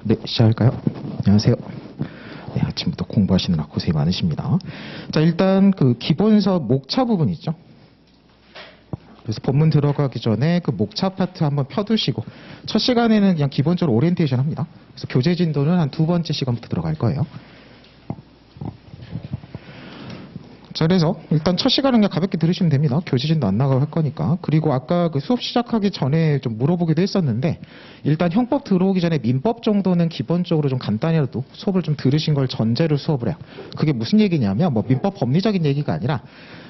네, 시작할까요? 안녕하세요. 네, 아침부터 공부하시느라 고생이 많으십니다. 자, 일단 그 기본서 목차 부분 있죠? 그래서 본문 들어가기 전에 그 목차 파트 한번 펴두시고, 첫 시간에는 그냥 기본적으로 오리엔테이션 합니다. 그래서 교재 진도는 한 두 번째 시간부터 들어갈 거예요. 자, 그래서 일단 첫 시간은 그냥 가볍게 들으시면 됩니다. 교재진도 안 나가고 할 거니까. 그리고 아까 그 수업 시작하기 전에 좀 물어보기도 했었는데, 일단 형법 들어오기 전에 민법 정도는 기본적으로 좀 간단히라도 수업을 좀 들으신 걸 전제로 수업을 해요. 그게 무슨 얘기냐면, 뭐 민법 법리적인 얘기가 아니라,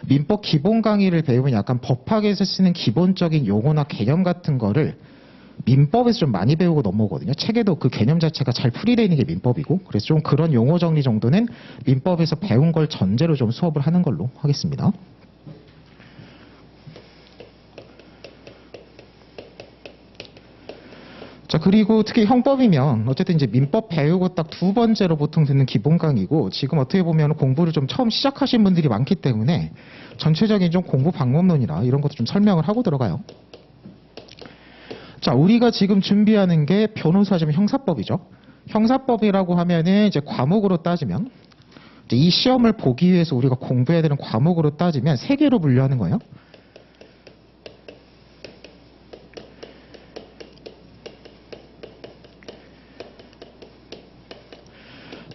민법 기본 강의를 배우면 약간 법학에서 쓰는 기본적인 용어나 개념 같은 거를 민법에서 좀 많이 배우고 넘어오거든요. 책에도 그 개념 자체가 잘 풀이되어 있는 게 민법이고, 그래서 좀 그런 용어 정리 정도는 민법에서 배운 걸 전제로 좀 수업을 하는 걸로 하겠습니다. 자, 그리고 특히 형법이면 어쨌든 이제 민법 배우고 딱 두 번째로 보통 듣는 기본 강의고, 지금 어떻게 보면 공부를 좀 처음 시작하신 분들이 많기 때문에 전체적인 좀 공부 방법론이나 이런 것도 좀 설명을 하고 들어가요. 자, 우리가 지금 준비하는 게 변호사지만 형사법이죠. 형사법이라고 하면은 이제 과목으로 따지면, 이제 이 시험을 보기 위해서 우리가 공부해야 되는 과목으로 따지면 세 개로 분류하는 거예요.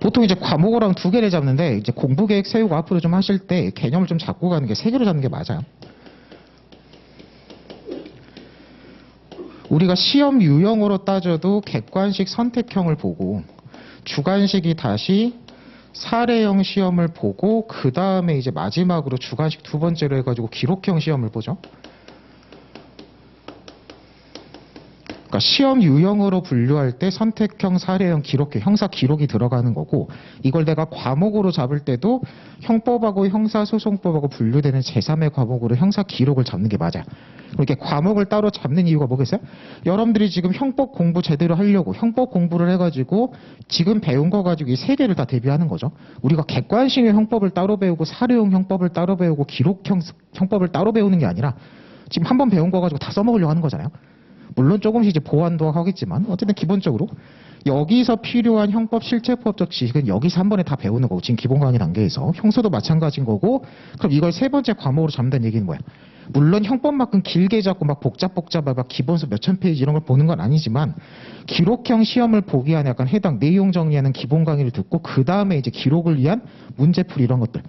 보통 이제 과목으로는 두 개를 잡는데, 이제 공부 계획 세우고 앞으로 좀 하실 때 개념을 좀 잡고 가는 게 세 개로 잡는 게 맞아요. 우리가 시험 유형으로 따져도 객관식 선택형을 보고, 주관식이 다시 사례형 시험을 보고, 그 다음에 이제 마지막으로 주관식 두 번째로 해가지고 기록형 시험을 보죠. 그러니까 시험 유형으로 분류할 때 선택형, 사례형, 기록형, 형사 기록이 들어가는 거고, 이걸 내가 과목으로 잡을 때도 형법하고 형사소송법하고 분류되는 제3의 과목으로 형사 기록을 잡는 게 맞아요. 이렇게 과목을 따로 잡는 이유가 뭐겠어요? 여러분들이 지금 형법 공부 제대로 하려고 형법 공부를 해가지고 지금 배운 거 가지고 이 세 개를 다 대비하는 거죠. 우리가 객관식의 형법을 따로 배우고 사례형 형법을 따로 배우고 기록형 형법을 따로 배우는 게 아니라 지금 한 번 배운 거 가지고 다 써먹으려고 하는 거잖아요. 물론 조금씩 이제 보완도 하겠지만 어쨌든 기본적으로 여기서 필요한 형법 실체법적 지식은 여기서 한 번에 다 배우는 거고, 지금 기본 강의 단계에서 형사도 마찬가지인 거고, 그럼 이걸 세 번째 과목으로 잡는다는 얘기는 뭐야? 물론 형법만큼 길게 잡고 막 복잡하게 막 기본서 몇천 페이지 이런 걸 보는 건 아니지만, 기록형 시험을 보기 위한 약간 해당 내용 정리하는 기본 강의를 듣고 그 다음에 이제 기록을 위한 문제풀이 이런 것들,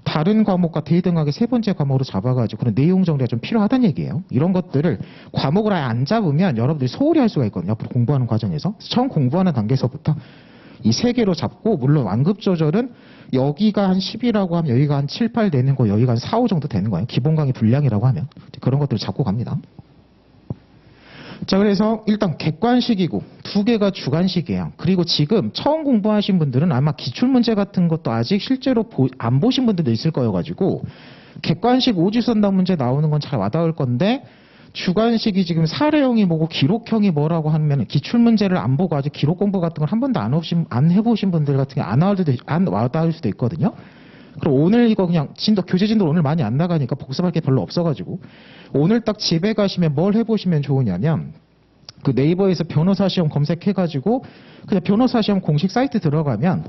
다른 과목과 대등하게 세 번째 과목으로 잡아가지고 그런 내용 정리가 좀 필요하다는 얘기예요. 이런 것들을 과목을 아예 안 잡으면 여러분들이 소홀히 할 수가 있거든요. 앞으로 공부하는 과정에서. 처음 공부하는 단계에서부터 이 세 개로 잡고, 물론 완급 조절은 여기가 한 10이라고 하면 여기가 한 7, 8 되는 거, 여기가 한 4, 5 정도 되는 거예요. 기본 강의 분량이라고 하면. 그런 것들을 잡고 갑니다. 자, 그래서 일단 객관식이고 두 개가 주관식이에요. 그리고 지금 처음 공부하신 분들은 아마 기출문제 같은 것도 아직 실제로 안 보신 분들도 있을 거여가지고 객관식 오지선답 문제 나오는 건 잘 와닿을 건데, 주관식이 지금 사례형이 뭐고 기록형이 뭐라고 하면 기출문제를 안 보고 아직 기록 공부 같은 걸 한 번도 안 해보신 분들 같은 게 안 와닿을 수도 있거든요. 그럼 오늘 이거 그냥 교재 진도 오늘 많이 안 나가니까 복습할 게 별로 없어가지고 오늘 딱 집에 가시면 뭘 해보시면 좋으냐면, 그 네이버에서 변호사 시험 검색해가지고 그냥 변호사 시험 공식 사이트 들어가면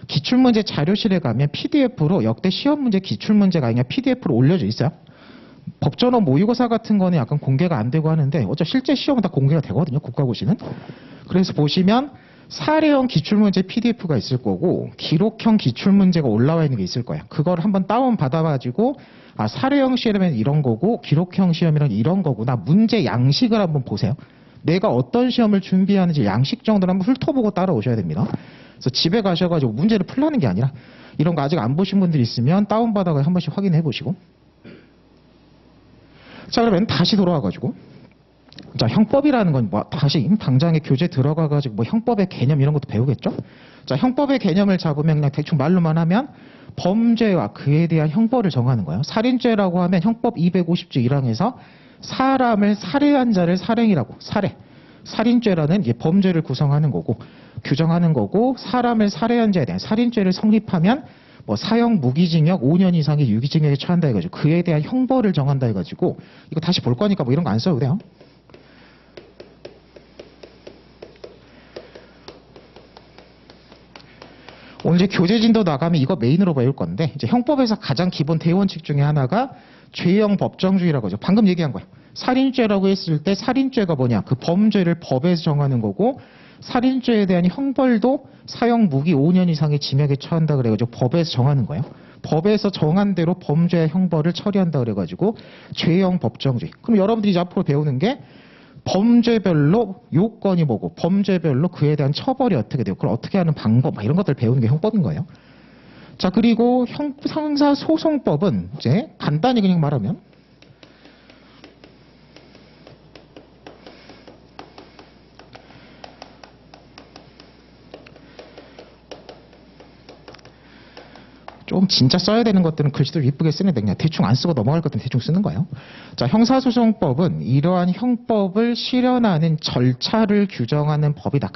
기출문제 자료실에 가면 PDF로 역대 시험 문제 기출문제가 그냥 PDF로 올려져 있어요. 법전어 모의고사 같은 거는 약간 공개가 안 되고 하는데 어차피 실제 시험은 다 공개가 되거든요. 국가고시는. 그래서 보시면 사례형 기출문제 PDF가 있을 거고 기록형 기출문제가 올라와 있는 게 있을 거예요. 그걸 한번 다운 받아가지고 사례형 시험은 이런 거고 기록형 시험이란 이런 거구나. 문제 양식을 한번 보세요. 내가 어떤 시험을 준비하는지 양식 정도는 한번 훑어보고 따라오셔야 됩니다. 그래서 집에 가셔가지고 문제를 풀라는 게 아니라 이런 거 아직 안 보신 분들이 있으면 다운받아서 한 번씩 확인해 보시고. 자, 그러면 다시 돌아와가지고, 자, 형법이라는 건 뭐 다시 당장에 교재 들어가가지고 뭐 형법의 개념 이런 것도 배우겠죠? 자, 형법의 개념을 잡으면 그냥 대충 말로만 하면 범죄와 그에 대한 형벌을 정하는 거예요. 살인죄라고 하면 형법 250조 1항에서 사람을 살해한 자를 살행이라고, 살인죄라는 범죄를 구성하는 거고, 규정하는 거고, 사람을 살해한 자에 대한 살인죄를 성립하면 뭐 사형 무기징역 5년 이상의 유기징역에 처한다 해가지고 그에 대한 형벌을 정한다 해가지고, 이거 다시 볼 거니까 뭐 이런 거 안 써도 돼요. 오늘 이제 교재진도 나가면 이거 메인으로 배울 건데, 이제 형법에서 가장 기본 대원칙 중에 하나가 죄형 법정주의라고 하죠. 방금 얘기한 거예요. 살인죄라고 했을 때 살인죄가 뭐냐? 그 범죄를 법에서 정하는 거고, 살인죄에 대한 형벌도 사형 무기 5년 이상의 징역에 처한다 그래가지고 법에서 정하는 거예요. 법에서 정한 대로 범죄 형벌을 처리한다 그래가지고 죄형 법정주의. 그럼 여러분들이 이제 앞으로 배우는 게 범죄별로 요건이 뭐고, 범죄별로 그에 대한 처벌이 어떻게 돼요, 그걸 어떻게 하는 방법, 막 이런 것들 배우는 게 형법인 거예요. 자, 그리고 형사소송법은 이제 간단히 그냥 말하면 좀 진짜 써야 되는 것들은 글씨도 이쁘게 쓰는데 그냥 대충 안 쓰고 넘어갈 것들은 대충 쓰는 거예요. 자, 형사소송법은 이러한 형법을 실현하는 절차를 규정하는 법이다.